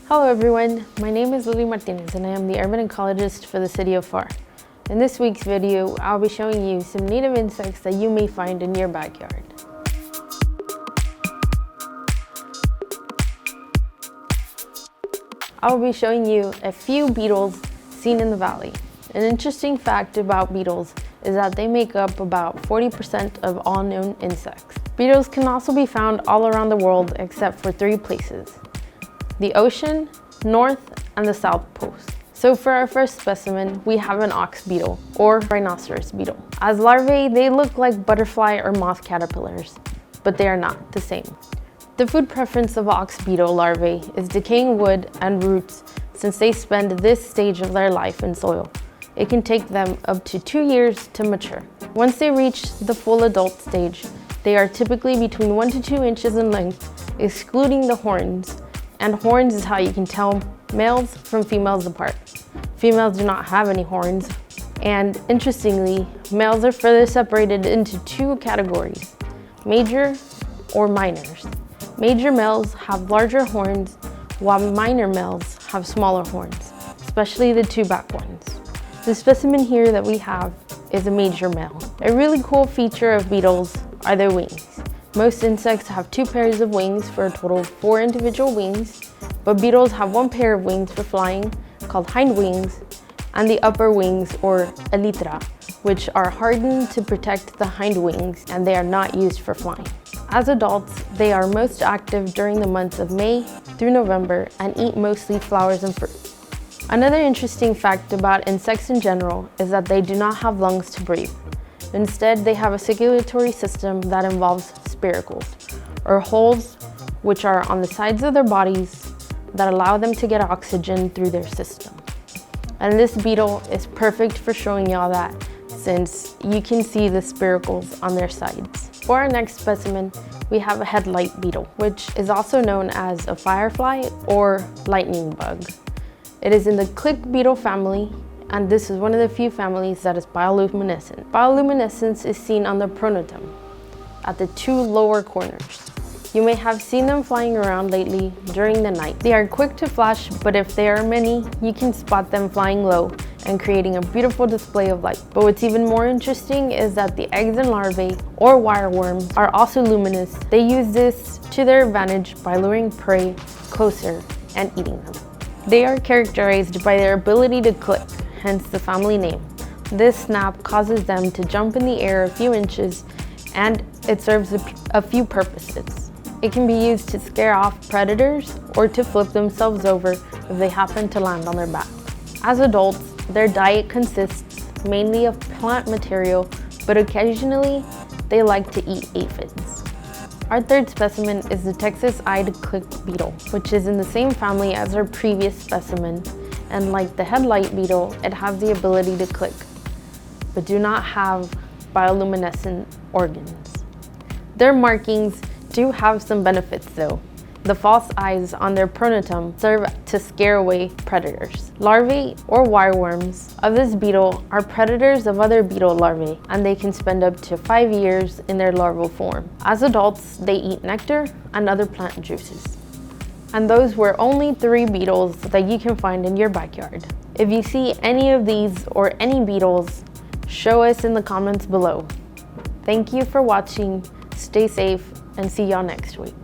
Hello everyone, my name is Lily Martinez and I am the urban ecologist for the city of Pharr. In this week's video, I'll be showing you some native insects that you may find in your backyard. I'll be showing you a few beetles seen in the valley. An interesting fact about beetles is that they make up about 40% of all known insects. Beetles can also be found all around the world except for 3 places: the ocean, north, and the south poles. So for our first specimen, we have an ox beetle, or rhinoceros beetle. As larvae, they look like butterfly or moth caterpillars, but they are not the same. The food preference of ox beetle larvae is decaying wood and roots since they spend this stage of their life in soil. It can take them up to 2 years to mature. Once they reach the full adult stage, they are typically between 1 to 2 inches in length, excluding the horns. And horns is how you can tell males from females apart. Females do not have any horns. And interestingly, males are further separated into 2 categories: major or minors. Major males have larger horns, while minor males have smaller horns, especially the 2 back ones. The specimen here that we have is a major male. A really cool feature of beetles are their wings. Most insects have 2 pairs of wings for a total of 4 individual wings, but beetles have 1 pair of wings for flying, called hind wings, and the upper wings, or elytra, which are hardened to protect the hind wings, and they are not used for flying. As adults, they are most active during the months of May through November and eat mostly flowers and fruit. Another interesting fact about insects in general is that they do not have lungs to breathe. Instead, they have a circulatory system that involves spiracles, or holes, which are on the sides of their bodies that allow them to get oxygen through their system. And this beetle is perfect for showing y'all that, since you can see the spiracles on their sides. For our next specimen, we have a headlight beetle, which is also known as a firefly or lightning bug. It is in the click beetle family, and this is one of the few families that is bioluminescent. Bioluminescence is seen on the pronotum, at the 2 lower corners. You may have seen them flying around lately during the night. They are quick to flash, but if there are many, you can spot them flying low and creating a beautiful display of light. But what's even more interesting is that the eggs and larvae, or wireworms, are also luminous. They use this to their advantage by luring prey closer and eating them. They are characterized by their ability to click, hence the family name. This snap causes them to jump in the air a few inches, and it serves a few purposes. It can be used to scare off predators or to flip themselves over if they happen to land on their back. As adults, their diet consists mainly of plant material, but occasionally they like to eat aphids. Our third specimen is the Texas-eyed click beetle, which is in the same family as our previous specimen, and like the headlight beetle, it has the ability to click, but do not have bioluminescent organs. Their markings do have some benefits though. The false eyes on their pronotum serve to scare away predators. Larvae, or wireworms, of this beetle are predators of other beetle larvae, and they can spend up to 5 years in their larval form. As adults, they eat nectar and other plant juices. And those were only 3 beetles that you can find in your backyard. If you see any of these or any beetles, show us in the comments below. Thank you for watching, stay safe, and see y'all next week.